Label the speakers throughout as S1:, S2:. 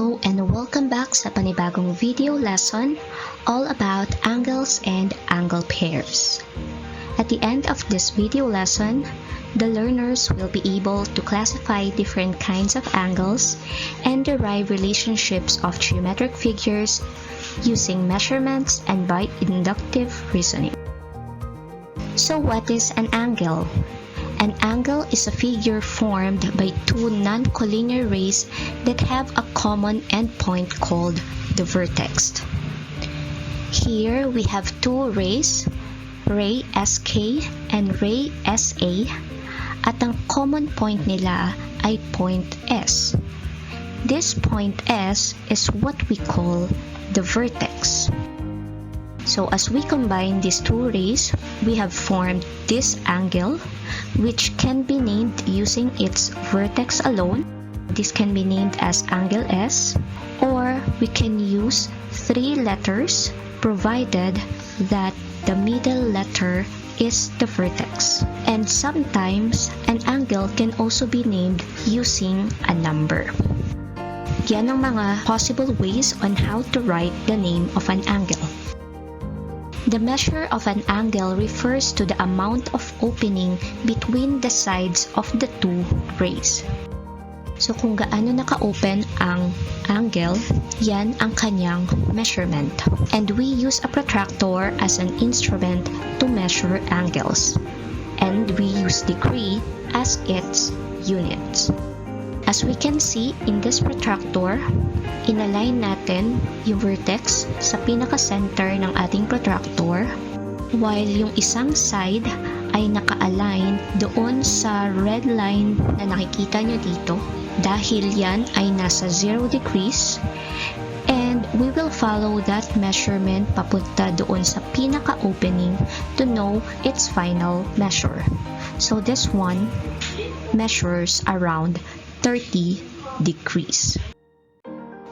S1: Hello and welcome back sa panibagong video lesson all about angles and angle pairs. At the end of this video lesson, the learners will be able to classify different kinds of angles and derive relationships of geometric figures using measurements and by inductive reasoning. So what is an angle? An angle is a figure formed by two non-collinear rays that have a common endpoint called the vertex. Here we have two rays, ray SK and ray SA, at ang common point nila ay point S. This point S is what we call the vertex. So as we combine these two rays, we have formed this angle, which can be named using its vertex alone. This can be named as angle S, or we can use three letters provided that the middle letter is the vertex. And sometimes an angle can also be named using a number. Yan ang mga possible ways on how to write the name of an angle. The measure of an angle refers to the amount of opening between the sides of the two rays. So kung gaano naka-open ang angle, yan ang kanyang measurement. And we use a protractor as an instrument to measure angles. And we use degree as its units. As we can see in this protractor, inalign natin yung vertex sa pinaka-center ng ating protractor, while yung isang side ay naka-align doon sa red line na nakikita nyo dito, dahil yan ay nasa 0 degrees, and we will follow that measurement papunta doon sa pinaka-opening to know its final measure. So this one measures around 30 degrees.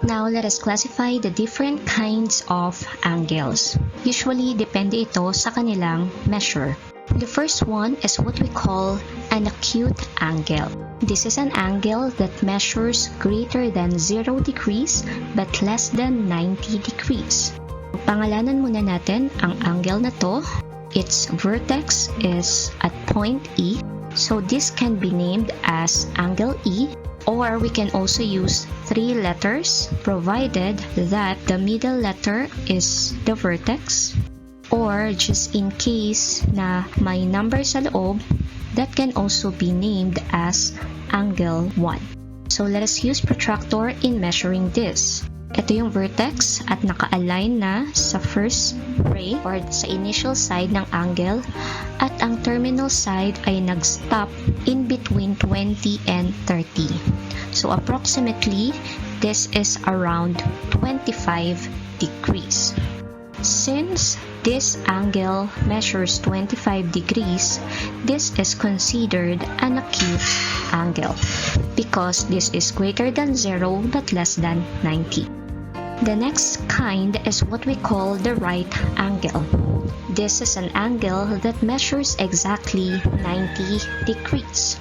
S1: Now, let us classify the different kinds of angles. Usually, depende ito sa kanilang measure. The first one is what we call an acute angle. This is an angle that measures greater than 0 degrees but less than 90 degrees. Pangalanan muna natin ang angle na to. Its vertex is at point E. So this can be named as angle E, or we can also use three letters provided that the middle letter is the vertex, or just in case na may number sa loob, that can also be named as angle 1. So let us use protractor in measuring this. Ito yung vertex at naka-align na sa first ray or sa initial side ng angle, at ang terminal side ay nag-stop in between 20 and 30. So approximately, this is around 25 degrees. Since this angle measures 25 degrees, this is considered an acute angle because this is greater than 0 but less than 90. The next kind is what we call the right angle. This is an angle that measures exactly 90 degrees.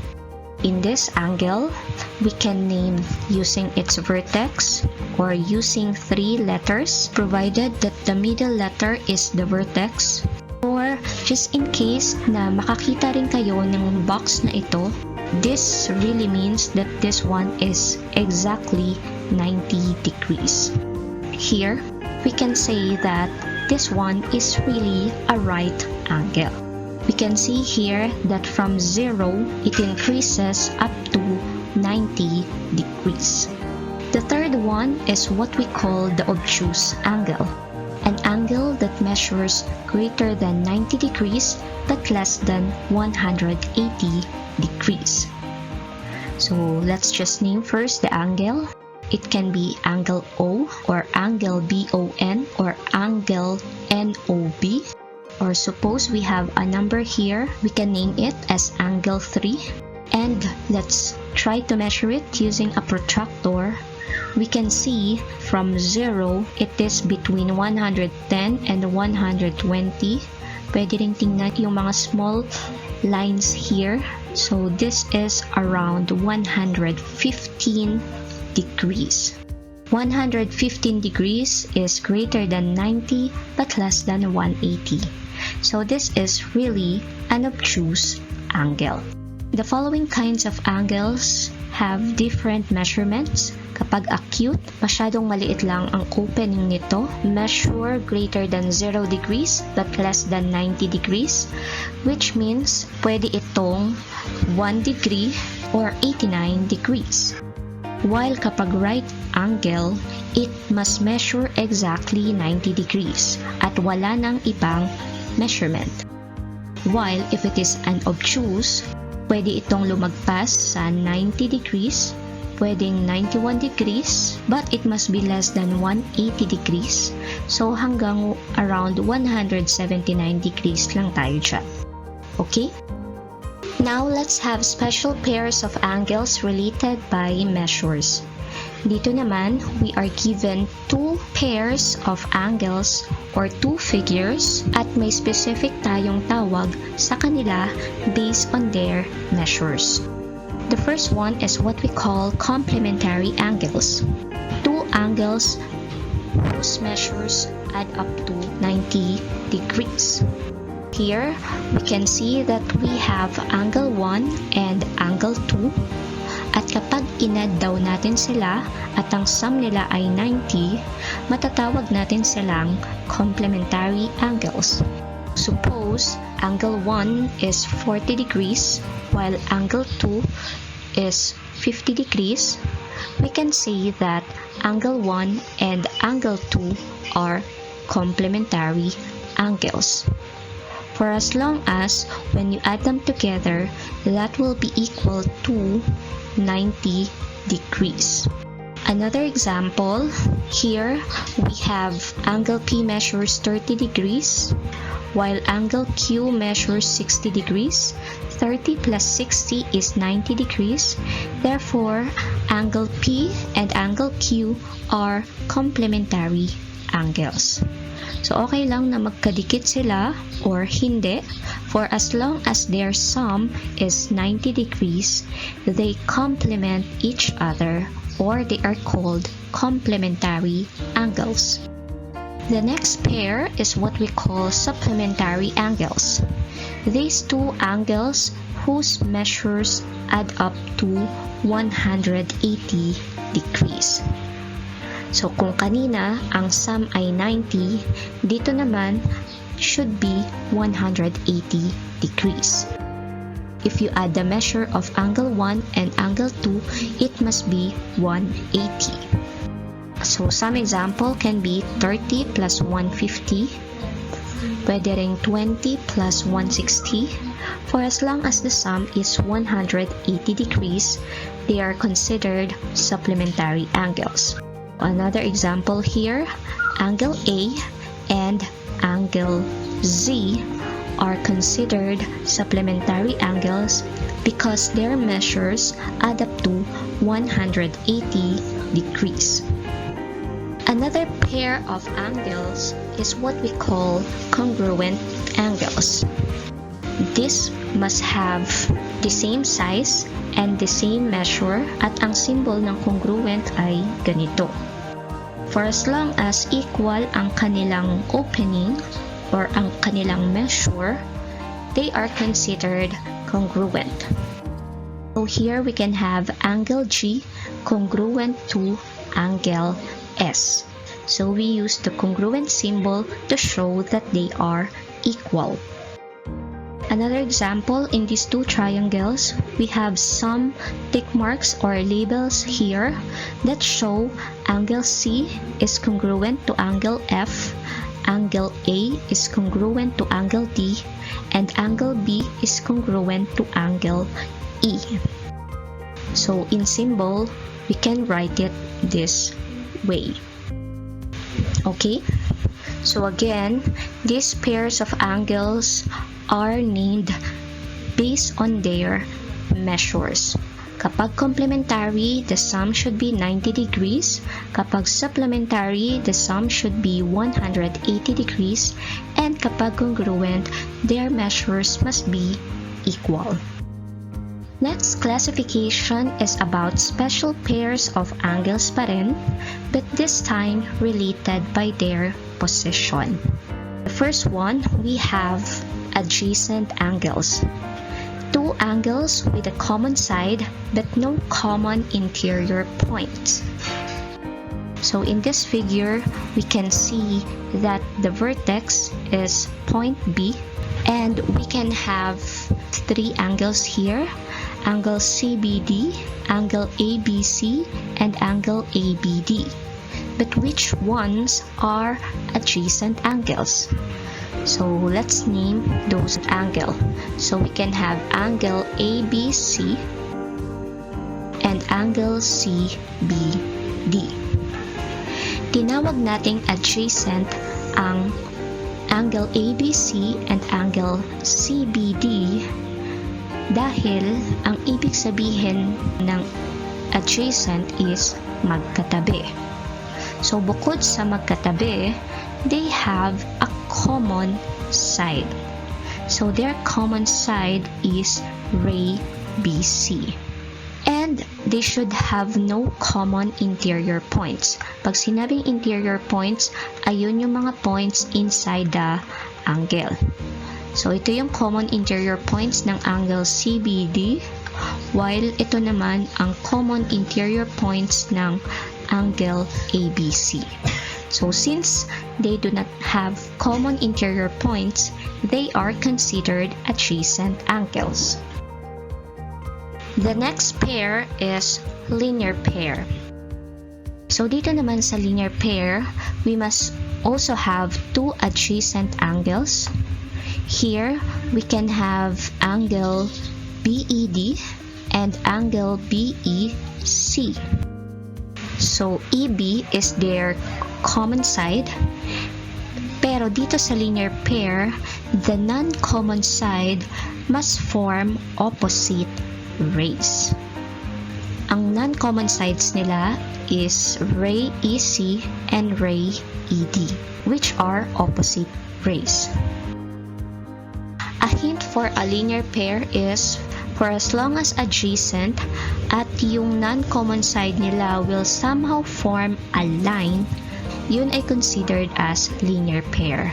S1: In this angle, we can name using its vertex or using three letters provided that the middle letter is the vertex, or just in case na makakita rin kayo ng box na ito, this really means that this one is exactly 90 degrees. Here, we can say that this one is really a right angle. We can see here that from 0, it increases up to 90 degrees. The third one is what we call the obtuse angle, an angle that measures greater than 90 degrees but less than 180 degrees. So let's just name first the angle. It can be angle O or angle BON or angle NOB. Or suppose we have a number here, we can name it as angle 3. And let's try to measure it using a protractor. We can see from 0, it is between 110 and 120. Pwede rin tingnan yung mga small lines here. So this is around 115 degrees. 115 degrees is greater than 90 but less than 180. So this is really an obtuse angle. The following kinds of angles have different measurements. Kapag acute, masyadong maliit lang ang opening nito, measure greater than 0 degrees but less than 90 degrees, which means pwede itong 1 degree or 89 degrees. While kapag right angle, it must measure exactly 90 degrees at wala nang ibang measurement. While if it is an obtuse, pwede itong lumagpas sa 90 degrees, pwedeng 91 degrees, but it must be less than 180 degrees. So hanggang around 179 degrees lang tayo dyan. Okay? Now let's have special pairs of angles related by measures. Dito naman, we are given two pairs of angles or two figures at may specific tayong tawag sa kanila based on their measures. The first one is what we call complementary angles. Two angles whose measures add up to 90 degrees. Here, we can see that we have angle 1 and angle 2. At kapag in-add daw natin sila at ang sum nila ay 90, matatawag natin silang complementary angles. Suppose angle 1 is 40 degrees while angle 2 is 50 degrees. We can say that angle 1 and angle 2 are complementary angles. For as long as when you add them together, that will be equal to 90 degrees. Another example, here we have angle P measures 30 degrees, while angle Q measures 60 degrees. 30 plus 60 is 90 degrees. Therefore, angle P and angle Q are complementary angles. So, okay lang na magkadikit sila or hindi. For as long as their sum is 90 degrees, they complement each other or they are called complementary angles. The next pair is what we call supplementary angles. These two angles whose measures add up to 180 degrees. So kung kanina ang sum ay 90, dito naman should be 180 degrees. If you add the measure of angle 1 and angle 2, it must be 180. So some example can be 30 plus 150, pwede ring 20 plus 160. For as long as the sum is 180 degrees, they are considered supplementary angles. Another example here, angle A and angle Z are considered supplementary angles because their measures add up to 180 degrees. Another pair of angles is what we call congruent angles. This must have the same size and the same measure at ang symbol ng congruent ay ganito. For as long as equal ang kanilang opening or ang kanilang measure, they are considered congruent. So here we can have angle G congruent to angle S. So we use the congruent symbol to show that they are equal. Another example, in these two triangles, we have some tick marks or labels here that show angle C is congruent to angle F, angle A is congruent to angle D, and angle B is congruent to angle E. So in symbol, we can write it this way. Okay? So again, these pairs of angles are named based on their measures. Kapag complementary, the sum should be 90 degrees. Kapag supplementary, the sum should be 180 degrees. And kapag congruent, their measures must be equal. Next classification is about special pairs of angles pa rin, but this time related by their position. The first one, we have adjacent angles. Two angles with a common side but no common interior point. So in this figure, we can see that the vertex is point B, and we can have three angles here: angle CBD, angle ABC, and angle ABD. But which ones are adjacent angles? So let's name those angles. So we can have angle ABC and angle CBD. Tinawag nating adjacent ang angle ABC and angle CBD dahil ang ibig sabihin ng adjacent is magkatabi. So bukod sa magkatabi, they have a common side. So their common side is ray BC. And they should have no common interior points. Pag sinabing interior points, ayun yung mga points inside the angle. So ito yung common interior points ng angle CBD, while ito naman ang common interior points ng angle ABC. So since they do not have common interior points, they are considered adjacent angles. The next pair is linear pair. So dito naman sa linear pair, we must also have two adjacent angles. Here, we can have angle BED and angle BEC. So EB is their common side, pero dito sa linear pair, the non-common side must form opposite rays. Ang non-common sides nila is ray EC and ray ED, which are opposite rays. A hint for a linear pair is for as long as adjacent at yung non-common side nila will somehow form a line, yun ay considered as linear pair.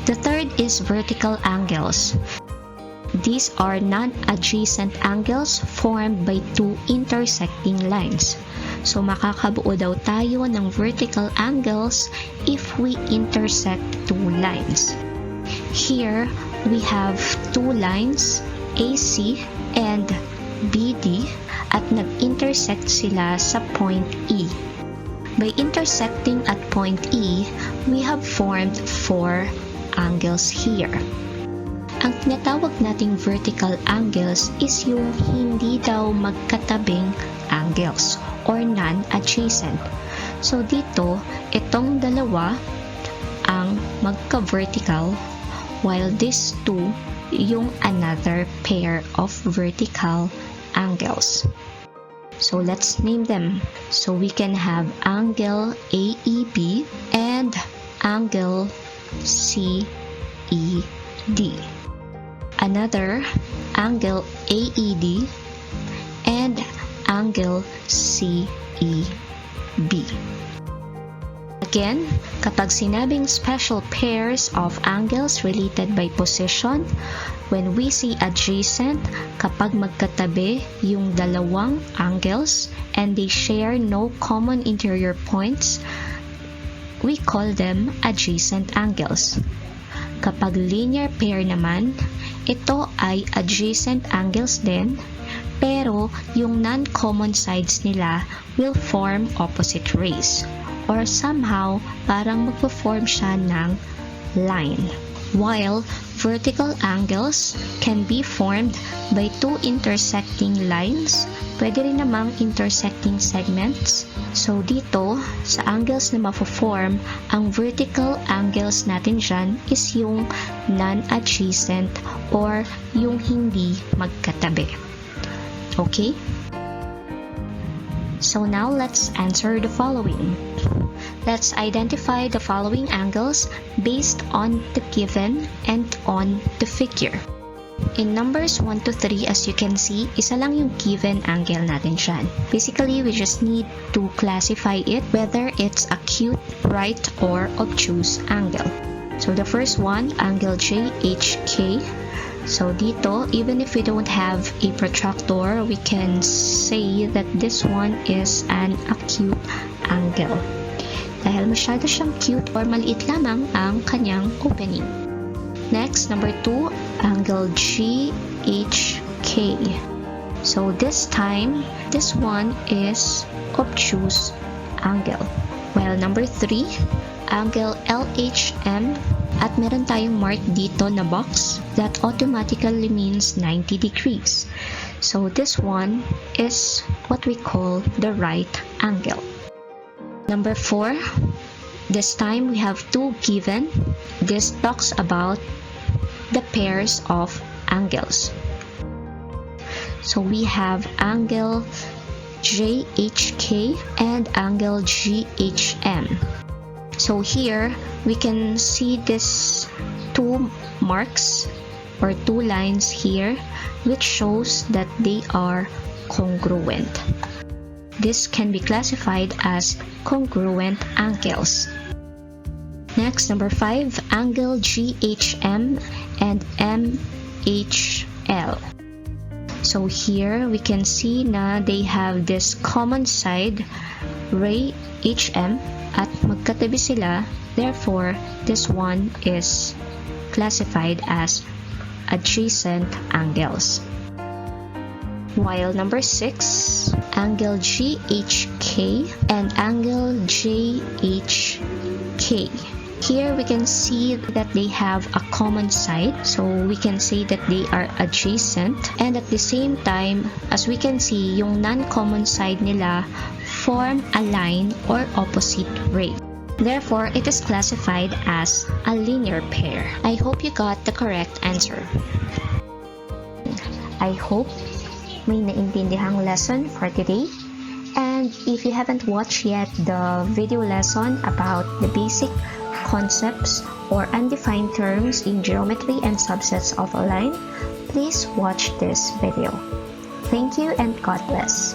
S1: The third is vertical angles. These are non-adjacent angles formed by two intersecting lines. So makakabuo daw tayo ng vertical angles if we intersect two lines. Here, we have two lines, AC and BD, at nag-intersect sila sa point E. By intersecting at point E, we have formed four angles here. Ang tinatawag nating vertical angles is yung hindi daw magkatabing angles or non-adjacent. So dito, itong dalawa ang magka-vertical, while these two yung another pair of vertical angles. So let's name them. So we can have angle AEB and angle CED. Another angle AED and angle CEB. Again, kapag sinabing special pairs of angles related by position, when we see adjacent, kapag magkatabi yung dalawang angles and they share no common interior points, we call them adjacent angles. Kapag linear pair naman, ito ay adjacent angles din, pero yung non-common sides nila will form opposite rays, or somehow parang magpo-form siya ng line. While vertical angles can be formed by two intersecting lines, pwede rin namang intersecting segments. So dito, sa angles na mapo-form, ang vertical angles natin dyan is yung non-adjacent or yung hindi magkatabi. Okay? So now let's answer the following. Let's identify the following angles based on the given and on the figure. In numbers 1 to 3, as you can see, isa lang yung given angle natin dyan. Basically, we just need to classify it whether it's acute, right, or obtuse angle. So the first one, angle JHK. So dito, even if we don't have a protractor, we can say that this one is an acute angle. Dahil masyado siyang cute or maliit lamang ang kanyang opening. Next, number 2, angle GHK. So this time, this one is obtuse angle. While number 3, angle LHM. At meron tayong mark dito na box that automatically means 90 degrees. So this one is what we call the right angle. Number 4, this time we have 2 given. This talks about the pairs of angles. So we have angle JHK and angle GHM. So here we can see this 2 marks or 2 lines here which shows that they are congruent. This can be classified as congruent angles. Next, number 5, angle GHM and MHL. So here we can see na they have this common side, ray HM, at magkatabi sila. Therefore, this one is classified as adjacent angles. While number 6, angle GHK and angle JHK. Here we can see that they have a common side, so we can say that they are adjacent, and at the same time, as we can see, yung non-common side nila form a line or opposite ray. Therefore, it is classified as a linear pair. I hope you got the correct answer. I hope may naintindihang lesson for today. And if you haven't watched yet the video lesson about the basic concepts or undefined terms in geometry and subsets of a line, please watch this video. Thank you and God bless.